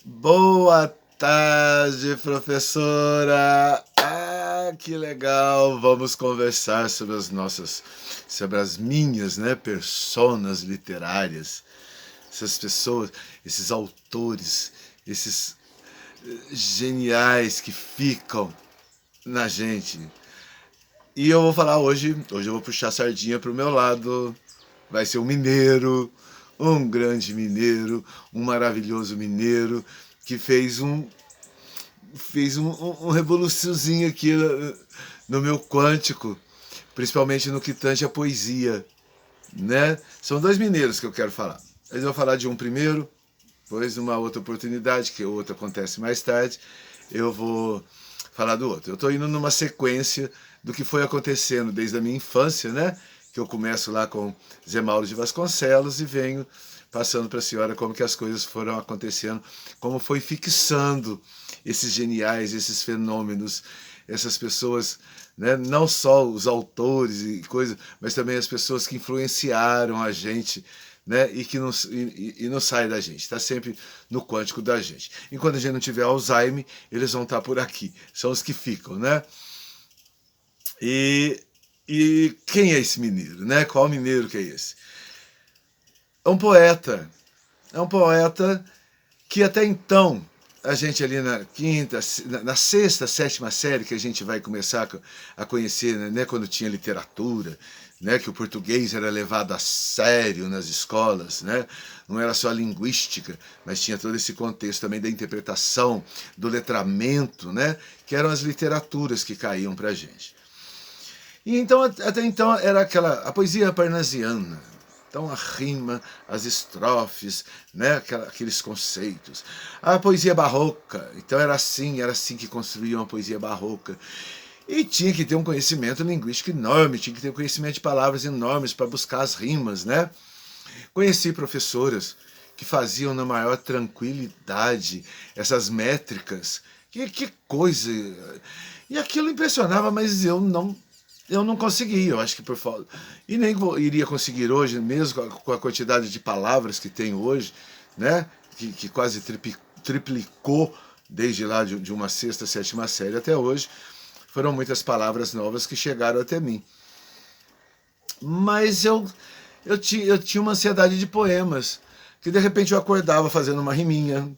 Boa tarde, professora! Que legal! Vamos conversar sobre as minhas, né, personas literárias. Essas pessoas, esses autores, esses geniais que ficam na gente. E eu vou falar hoje eu vou puxar a sardinha pro meu lado. Vai ser um mineiro, um grande mineiro, um maravilhoso mineiro que fez um revoluçãozinho aqui no meu quântico, principalmente no que tange a poesia, né? São dois mineiros que eu quero falar. Eu vou falar de um primeiro, depois numa outra oportunidade, que o outro acontece mais tarde, eu vou falar do outro. Eu estou indo numa sequência do que foi acontecendo desde a minha infância, né? Que eu começo lá com Zé Mauro de Vasconcelos e venho passando para a senhora como que as coisas foram acontecendo, como foi fixando esses geniais, esses fenômenos, essas pessoas, né, não só os autores e coisas, mas também as pessoas que influenciaram a gente, né, e que não sai da gente, está sempre no quântico da gente. Enquanto a gente não tiver Alzheimer, eles vão estar por aqui, são os que ficam, né? E, e quem é esse mineiro, né? Qual mineiro que é esse? É um poeta, é um poeta que até então a gente ali na quinta, na sexta, sétima série que a gente vai começar a conhecer, né, quando tinha literatura, né, que o português era levado a sério nas escolas, né, não era só a linguística, mas tinha todo esse contexto também da interpretação, do letramento, né, que eram as literaturas que caíam para a gente. E então, até então, era a poesia parnasiana. Então, a rima, as estrofes, né, aqueles conceitos. A poesia barroca, então era assim que construíam a poesia barroca. E tinha que ter um conhecimento linguístico enorme, tinha que ter um conhecimento de palavras enormes para buscar as rimas, né? Conheci professoras que faziam na maior tranquilidade essas métricas. Que coisa! E aquilo impressionava, mas eu não consegui, eu acho que por falta. E nem iria conseguir hoje, mesmo com a quantidade de palavras que tenho hoje, né? Que quase triplicou desde lá de uma sexta, sétima série até hoje. Foram muitas palavras novas que chegaram até mim. Mas eu tinha uma ansiedade de poemas, que de repente eu acordava fazendo uma riminha,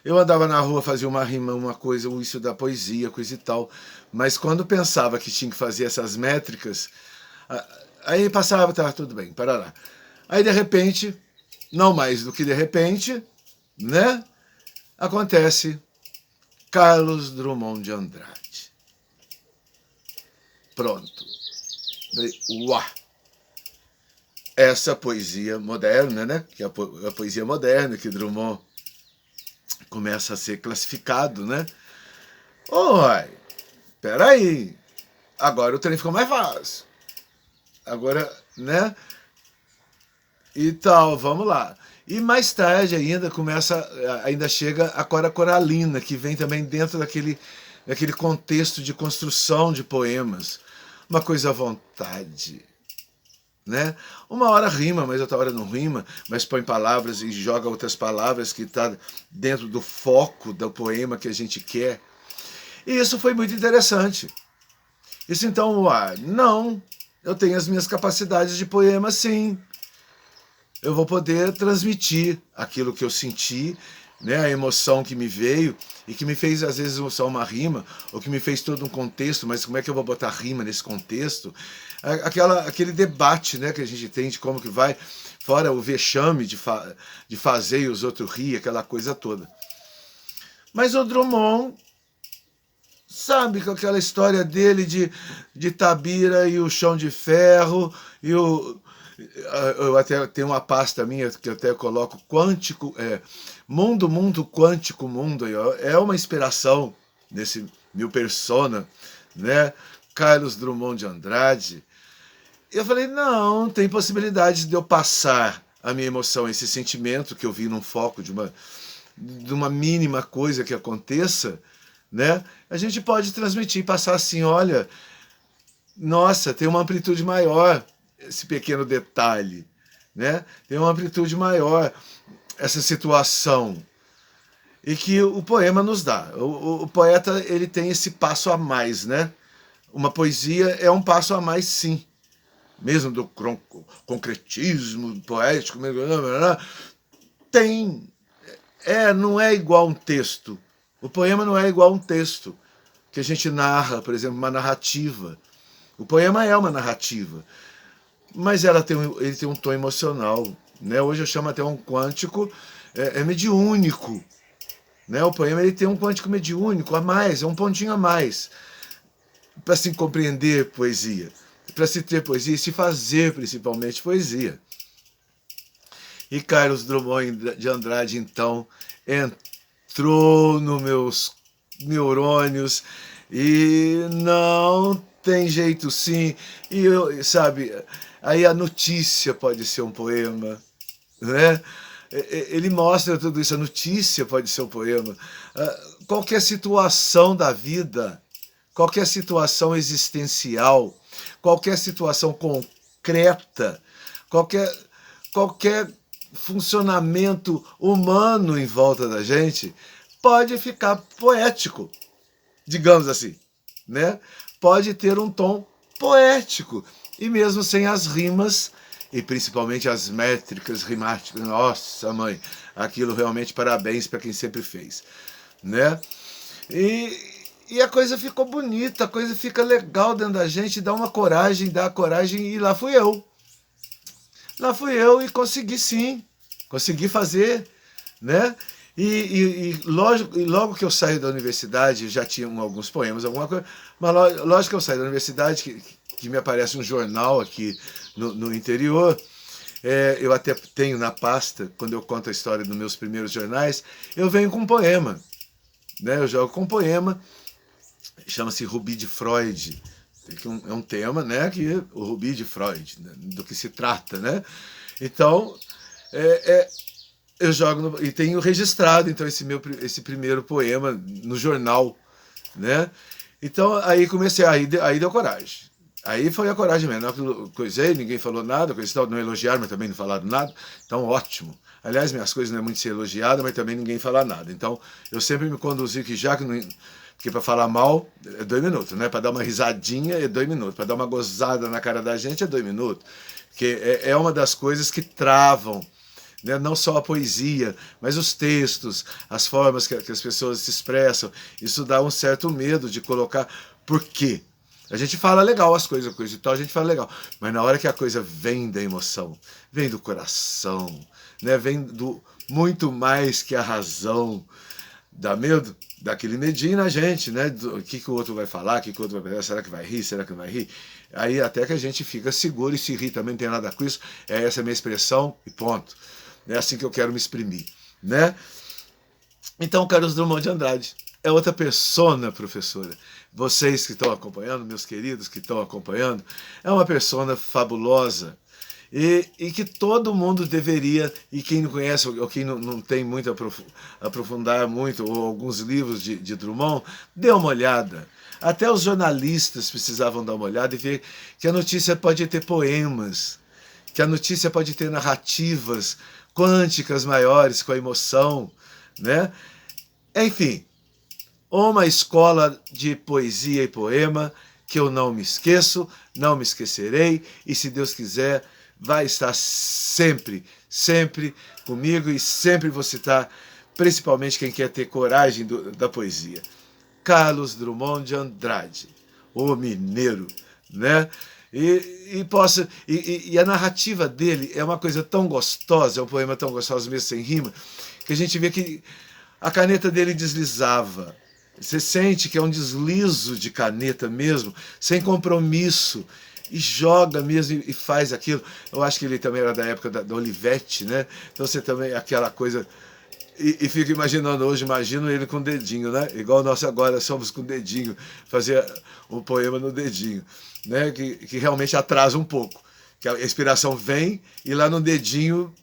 eu andava na rua, fazia uma rima, uma coisa, isso da poesia, coisa e tal. Mas quando pensava que tinha que fazer essas métricas, aí passava, tá, tudo bem, para lá. Aí de repente, não mais do que de repente, né? Acontece Carlos Drummond de Andrade. Pronto. Uau! Essa poesia moderna, né? Que é a poesia moderna que Drummond começa a ser classificado, né? Oi, peraí, agora o trem ficou mais fácil. Agora, né? E tal, vamos lá. E mais tarde ainda chega a Cora Coralina, que vem também dentro daquele contexto de construção de poemas. Uma coisa à vontade, né? Uma hora rima, mas outra hora não rima, mas põe palavras e joga outras palavras que está dentro do foco do poema que a gente quer. E isso foi muito interessante. Isso então, não, eu tenho as minhas capacidades de poema, sim. Eu vou poder transmitir aquilo que eu senti, né, a emoção que me veio e que me fez, às vezes, só uma rima, ou que me fez todo um contexto, mas como é que eu vou botar rima nesse contexto? Aquele debate, né, que a gente tem de como que vai, fora o vexame de fazer e os outros rir, aquela coisa toda. Mas o Drummond, sabe, com aquela história dele de Tabira e o chão de ferro, e eu até tenho uma pasta minha que eu até coloco quântico, mundo quântico mundo, é uma inspiração nesse meu persona, né? Carlos Drummond de Andrade. Eu falei, não, tem possibilidade de eu passar a minha emoção, esse sentimento que eu vi num foco de uma mínima coisa que aconteça, né? A gente pode transmitir, passar assim, olha, nossa, tem uma amplitude maior esse pequeno detalhe, né? Tem uma amplitude maior essa situação. e que o poema nos dá. O poeta, ele tem esse passo a mais, né? Uma poesia é um passo a mais, sim. Mesmo do concretismo poético, tem. Não é igual um texto. O poema não é igual um texto que a gente narra, por exemplo, uma narrativa. O poema é uma narrativa, mas ele tem um tom emocional, né? Hoje eu chamo até um quântico mediúnico, né? O poema ele tem um quântico mediúnico a mais, é um pontinho a mais para se compreender poesia, para se ter poesia e se fazer principalmente poesia. E Carlos Drummond de Andrade, então, entrou nos meus neurônios e não tem jeito sim. E sabe, aí a notícia pode ser um poema, né? Ele mostra tudo isso, a notícia pode ser um poema. Qualquer situação da vida, qualquer situação existencial, qualquer situação concreta, qualquer funcionamento humano em volta da gente pode ficar poético, digamos assim, né? Pode ter um tom poético, e mesmo sem as rimas, e principalmente as métricas rimáticas, nossa mãe, aquilo realmente parabéns para quem sempre fez, né? E a coisa ficou bonita, a coisa fica legal dentro da gente, dá a coragem, e lá fui eu. Lá fui eu e consegui sim, consegui fazer, né? E logo que eu saí da universidade, já tinha alguns poemas, alguma coisa, mas lógico que eu saí da universidade, que me aparece um jornal aqui no interior, eu até tenho na pasta, quando eu conto a história dos meus primeiros jornais, eu venho com um poema, né? Eu jogo com um poema, chama-se Rubi de Freud, é um tema, né, que o Rubi de Freud, né, do que se trata, né? Então, eu jogo e tenho registrado então esse primeiro poema no jornal, né? Então aí comecei, aí deu coragem. Aí foi a coragem mesmo. Eu coisei, ninguém falou nada, não elogiaram, mas também não falaram nada. Então, ótimo. Aliás, minhas coisas não é muito ser elogiada, mas também ninguém fala nada. Então, eu sempre me conduzi que já que não. Porque para falar mal é 2 minutos, né? Para dar uma risadinha é 2 minutos. Para dar uma gozada na cara da gente é 2 minutos. Porque é uma das coisas que travam, né? Não só a poesia, mas os textos, as formas que as pessoas se expressam. Isso dá um certo medo de colocar. Por quê? A gente fala legal as coisa e tal, a gente fala legal. Mas na hora que a coisa vem da emoção, vem do coração, né? Vem do muito mais que a razão, dá medo, dá aquele medinho na gente, né? O que o outro vai falar, o que o outro vai fazer, será que vai rir, será que não vai rir? Aí até que a gente fica seguro e se ri também, não tem nada com isso, essa é a minha expressão e ponto. É assim que eu quero me exprimir, né? Então, Carlos Drummond de Andrade é outra persona, professora. Vocês que estão acompanhando, meus queridos que estão acompanhando, é uma persona fabulosa e que todo mundo deveria, e quem não conhece ou quem não tem muito aprofundar muito, ou alguns livros de Drummond, dê uma olhada. Até os jornalistas precisavam dar uma olhada e ver que a notícia pode ter poemas, que a notícia pode ter narrativas quânticas maiores com a emoção, né? Enfim, uma escola de poesia e poema que eu não me esqueço, não me esquecerei, e se Deus quiser, vai estar sempre, sempre comigo, e sempre vou citar, principalmente quem quer ter coragem da poesia. Carlos Drummond de Andrade, o mineiro, né? E a narrativa dele é uma coisa tão gostosa, é um poema tão gostoso mesmo sem rima, que a gente vê que a caneta dele deslizava. Você sente que é um deslizo de caneta mesmo, sem compromisso, e joga mesmo e faz aquilo. Eu acho que ele também era da época da Olivetti, né? Então você também, aquela coisa. E fico imaginando hoje, imagino ele com o dedinho, né? Igual nós agora somos com o dedinho, fazer um poema no dedinho, né? Que realmente atrasa um pouco. Que a inspiração vem e lá no dedinho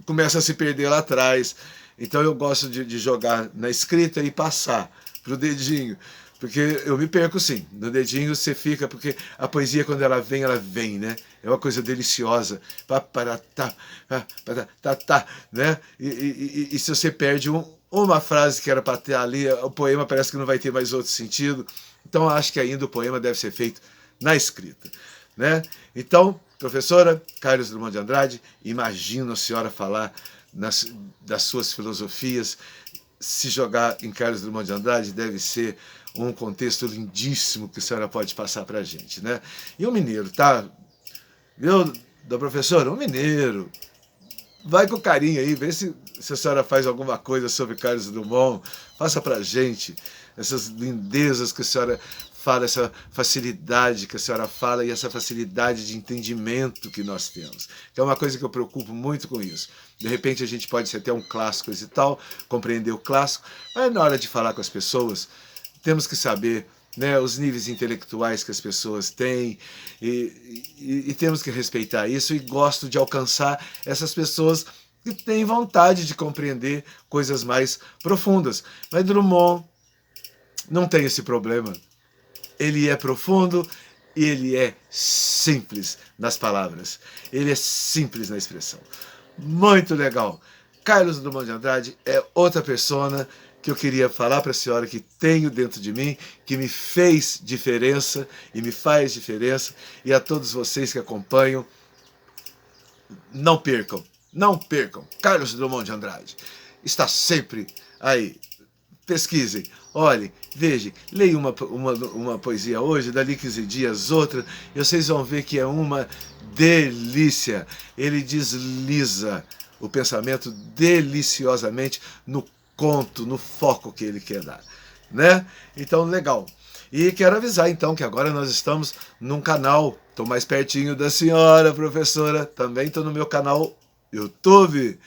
começa a se perder lá atrás. Então eu gosto de jogar na escrita e passar pro dedinho, porque eu me perco sim, no dedinho você fica, porque a poesia quando ela vem, né? É uma coisa deliciosa, né? E se você perde uma frase que era para ter ali, o poema parece que não vai ter mais outro sentido. Então, acho que ainda o poema deve ser feito na escrita, né? Então, professora Carlos Drummond de Andrade, imagino a senhora falar das suas filosofias. Se jogar em Carlos Drummond de Andrade deve ser um contexto lindíssimo que a senhora pode passar para a gente, né? E o mineiro, tá? Viu, da professora? Um mineiro. Vai com carinho aí, vê se a senhora faz alguma coisa sobre Carlos Drummond. Faça para a gente essas lindezas que a senhora fala, essa facilidade que a senhora fala e essa facilidade de entendimento que nós temos. Que é uma coisa que eu preocupo muito com isso. De repente a gente pode ser até um clássico e tal, compreender o clássico, mas na hora de falar com as pessoas, temos que saber, né, os níveis intelectuais que as pessoas têm e temos que respeitar isso, e gosto de alcançar essas pessoas que têm vontade de compreender coisas mais profundas. Mas Drummond não tem esse problema. Ele é profundo e ele é simples nas palavras. Ele é simples na expressão. Muito legal. Carlos Drummond de Andrade é outra persona que eu queria falar para a senhora que tenho dentro de mim, que me fez diferença e me faz diferença. E a todos vocês que acompanham, não percam, não percam. Carlos Drummond de Andrade está sempre aí. Pesquisem, olhem, vejam, leiam uma poesia hoje, dali 15 dias outra, e vocês vão ver que é uma delícia. Ele desliza o pensamento deliciosamente no conto, no foco que ele quer dar, né? Então, legal. E quero avisar, então, que agora nós estamos num canal, estou mais pertinho da senhora, professora, também estou no meu canal YouTube,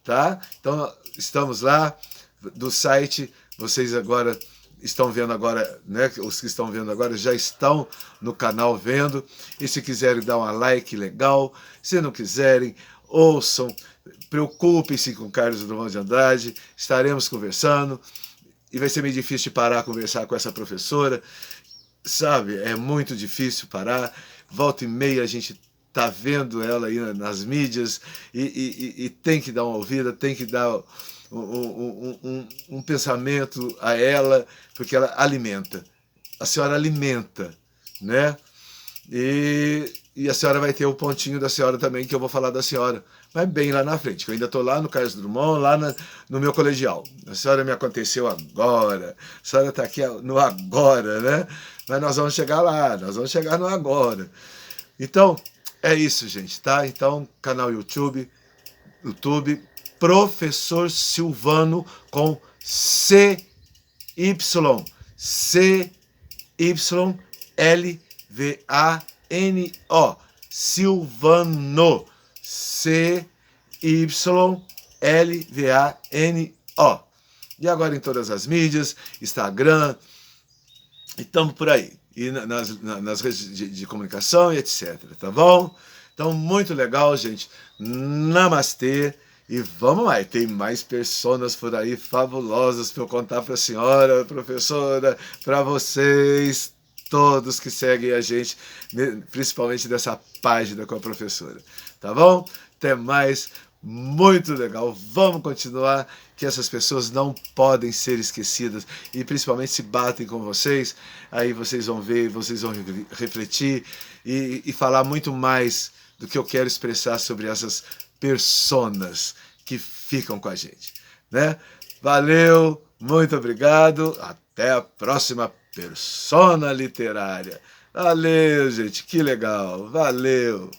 tá? Então, estamos lá, do site, vocês agora estão vendo agora, né? Os que estão vendo agora já estão no canal vendo. E se quiserem dar uma like, legal. Se não quiserem, ouçam. Preocupem-se com Carlos Drummond de Andrade. Estaremos conversando. E vai ser meio difícil de parar a conversar com essa professora. Sabe, é muito difícil parar. Volta e meia a gente tá vendo ela aí nas mídias e tem que dar uma ouvida, tem que dar um pensamento a ela, porque ela alimenta. A senhora alimenta, né? E a senhora vai ter o pontinho da senhora também, que eu vou falar da senhora, mas bem lá na frente, que eu ainda estou lá no Carlos Drummond, lá no meu colegial. A senhora me aconteceu agora, a senhora está aqui no agora, né? Mas nós vamos chegar lá, nós vamos chegar no agora. Então, é isso, gente, tá? Então, canal YouTube, Professor Silvano com CY, CYLVANO, Silvano, CYLVANO. E agora em todas as mídias, Instagram, e estamos por aí. E nas redes de comunicação e etc, tá bom? Então, muito legal, gente. Namastê. E vamos lá, tem mais personas por aí fabulosas para eu contar para a senhora, professora, para vocês, todos que seguem a gente, principalmente dessa página com a professora. Tá bom? Até mais. Muito legal. Vamos continuar, que essas pessoas não podem ser esquecidas e principalmente se batem com vocês, aí vocês vão ver, vocês vão refletir e falar muito mais do que eu quero expressar sobre essas personas que ficam com a gente, né? Valeu, muito obrigado, até a próxima persona literária. Valeu, gente, que legal, valeu.